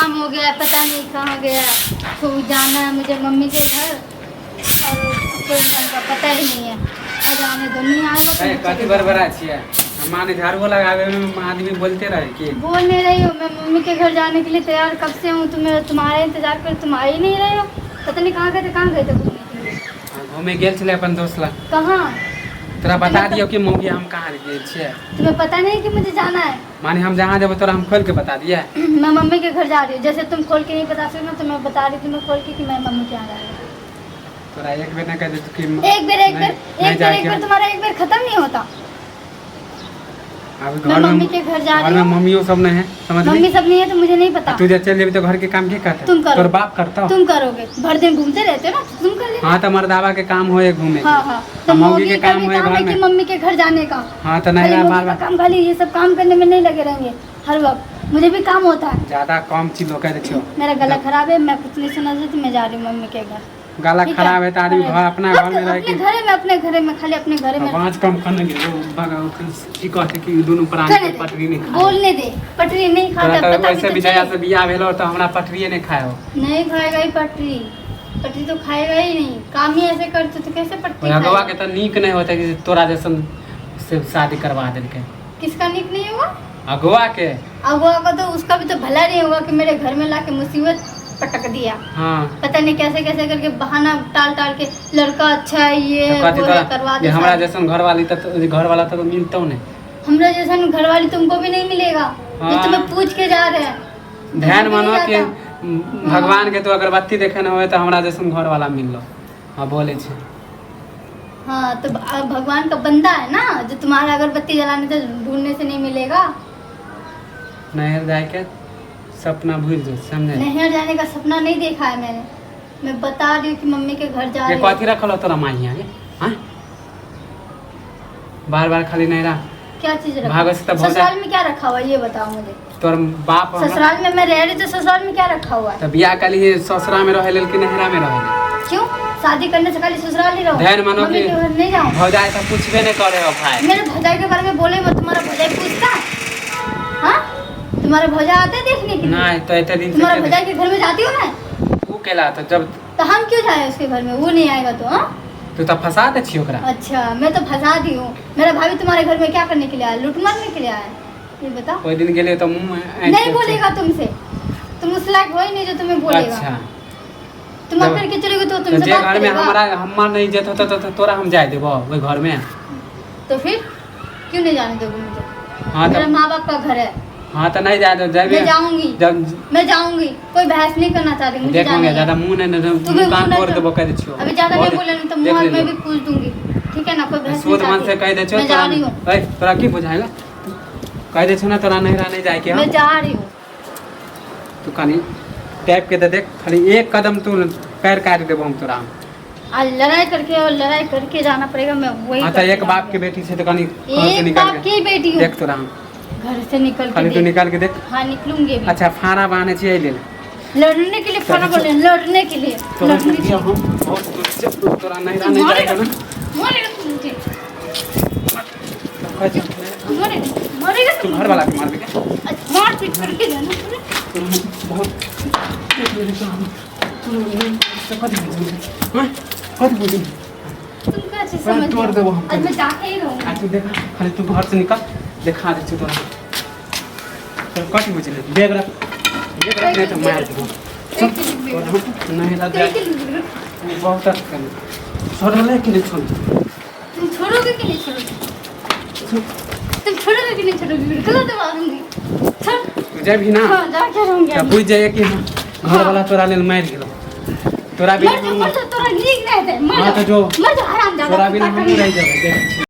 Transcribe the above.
शाम हो गया, पता नहीं कहाँ गया। तो जाना है मुझे मम्मी के घर और कोई ढंग का पता ही नहीं है। आज आने दो, नहीं आएगा तो कथी बरबरा छिए माने झाड़ू लगावे में आदमी बोलते रहे कि बोल नहीं रही हो। मैं मम्मी के घर जाने के लिए तैयार कब से हूँ, तुम्हारे इंतजार कर, तुम आ ही नहीं रहे हो। पता नहीं कहाँ गए थे घूमने के लिए। घूमे गेल छले अपन दोस्त ला। कहाँ? तोरा बता दियो कि मौगी हम कहाँ गेल छिए। तुम्हें पता नहीं कि मुझे जाना है? माने हम जहाँ जब तोरा हम खोल के बता दिए। मैं मम्मी के घर जा रही हूँ। जैसे तुम खोल के नहीं बता सकते तो मैं बता रही थी मैं खोल के कि मैं मम्मी के यहाँ जा रही हूँ। तोरा एक बेर ना कह दे कि एक बेर तुम्हारा एक बेर खत्म नहीं होता। अब मैं मम्मी के घर जा रही हूँ। मम्मियों सब नहीं है, समझ मम्मी सब नहीं है तो मुझे नहीं पता। तू जब चल जेबी तो घर के काम के करता? तुम करो। तोर बाप करता? तुम करोगे, भर दिन घूमते रहते हो ना, तुम कर लेना। हाँ तो मर्दावा के काम होए घूमे। हाँ तो मौगी के काम होए घर में। कि मम्मी के घर जाने का। हाँ तो नहीं बार बार काम खाली ये सब काम करने में नहीं लगे रहेंगे हर वक्त। मुझे भी काम होता है। ज्यादा कम चीज कह देखियो। मेरा गला खराब है, मैं कुछ नहीं सुना सकती, मैं जा रही हूँ मम्मी के घर। गला खराब है तो आदमी घर अपना घर में रह के अपने घर में खाली अपने घर में पांच कम करने के वो भगाओ की कहते कि दोनों प्राण के पटरी नहीं खाए। बोलने दे, पटरी नहीं खाता। तो वैसे भी जया से बियाह भेलो तो हमरा पटरी नहीं खाए हो। नहीं खाएगा ही पटरी, पटरी तो खाएगा ही नहीं। काम ही ऐसे करते तो कैसे पटरी खाएगा? अगवा के तो नीक नहीं होता कि तोरा जैसन से शादी करवा देलके। किसका नीक नहीं होगा? अगवा के। अगवा का तो उसका भी तो भला नहीं होगा कि मेरे घर में लाके मुसीबत पटक दिया। हाँ पता नहीं कैसे कैसे करके बहाना टाल टाल के लड़का अच्छा है ये तो करवा दे। हमरा जैसन घर वाली तो घर वाला तो मिलता नहीं। हमरा जैसन घर वाली तुमको भी नहीं मिलेगा। हाँ। ये तुम्हें पूछ के जा रहे हैं। ध्यान मानो कि भगवान के तो अगरबत्ती देखे न होए तो हमरा जैसन घर वाला मिल लो। हाँ बोले छे। हाँ तो भगवान का बंदा है ना जो तुम्हारा अगरबत्ती जलाने से ढूंढने से नहीं मिलेगा। नहर जाए के सपना भूल जो समझे। नहर जाने का सपना नहीं देखा है मैंने। मैं बता रही हूँ कि मम्मी के घर जा रही हूँ। कथी रखल हो तोरा माई यहाँ? हाँ बार बार खाली नहीं रहा। क्या चीज रखा? भागस तो ससुराल में क्या रखा हुआ है ये बताओ मुझे। तोर बाप ससुराल में मैं रह रही तो ससुराल में क्या रखा हुआ है? तो बियाह के लिए ससुरा में रहे कि नहरा में रहे? क्यों? शादी करने से खाली ससुराल ही रहो? ध्यान मानो मम्मी कि के घर नहीं जाओ। भौजाई तो पूछबे नहीं करे हो भाई। मेरे भौजाई के बारे में बोले मत। तुम्हारा भौजाई पूछता है? हाँ तुम्हारे भौजा आते हैं देखने के लिए? नहीं तो इतने दिन तुम्हारे भौजाई के घर में जाती हो ना? वो केला तो जब तो हम क्यों जाए उसके घर में? वो नहीं आएगा तो? हाँ तू तो फंसा दे छी ओकरा। अच्छा मैं तो फंसा दी हूँ। मेरा भाभी तुम्हारे घर में क्या करने के लिए आया? लूट मारने के लिए आया? ये बताओ। कोई दिन गेले तो मुंह में नहीं बोलेगा तुमसे। तुम उस लायक हो ही नहीं जो तुम्हें बोलेगा। अच्छा तुम अगर के चलोगे तो तुमसे जे बात घर में करेगा। हमारा नहीं जेत होता तो तोरा हम जाए देबो वही घर में। तो फिर क्यों नहीं जाने दोगे मुझे? हाँ मेरा तो माँ बाप का घर है। हाँ तो नहीं जाए दो मैं जाऊंगी। जब मैं जाऊंगी। कोई बहस नहीं करना चाहती। मुझे जाना देखोगे है। ज्यादा मुंह नहीं तुम्हें मुंह कान मुंह तोड़ नहीं देबो कह दे छियो। अभी ज्यादा नहीं बोले तो मुंह हाथ में भी पूछ दूंगी। ठीक है ना? कोई बहस सोच नहीं मन से कह दे चाहती। छियो मैं जा रही हूँ। तोरा की बुझाएगा? कह दे छियो ना तोरा नहीं जाए के। मैं जा रही हूँ। तू खाली टैप के दे देख, खाली एक कदम तू पैर काट देबो हम तोरा। आज लड़ाई करके और लड़ाई करके जाना पड़ेगा। मैं वही हाँ तो एक बाप के बेटी से तो कहीं एक बाप की बेटी हूँ। देख तोरा घर से निकल खाली के तू देख। निकाल के देख। हाँ निकलूंगी भी। अच्छा फाना बाने चाहिए ले लड़ने के लिए खाना बोले लड़ने के लिए। तोरा लड़ने के लिए। हम बहुत दूर से तोरा नहीं जाएगा ना। मारेगा तू मुझे। तू मारेगा तू। घर वाला के मार दे क्या? अच्छा, मार पीट करके जाना बहुत कथी बुझी तुम कैसे समझ तोड़ देबो हम। आज मैं जाके ही रहूंगी। आज तू देखा खाली तू घर से निकल दिखा दे तोरा तो कथी बुझी ले बैग रख नहीं तो मार देबो। नहीं लग जाए बहुत कर छोड़ले कि नहीं छोड़? तुम छोड़ोगे कि नहीं छोड़ोगे? तुम छोड़ोगे कि नहीं छोड़ोगे? गला दबा दूंगी। छोड़। तुझे भी ना हाँ जाके रहूंगी। तब बुझ जाए कि हाँ घर वाला तोरा लेल मार गेलो। तोरा भी मर जा तोरा नीक रहते। हाँ तो जो मर जा हरामजादा। तोरा भी ना हम रह जाए।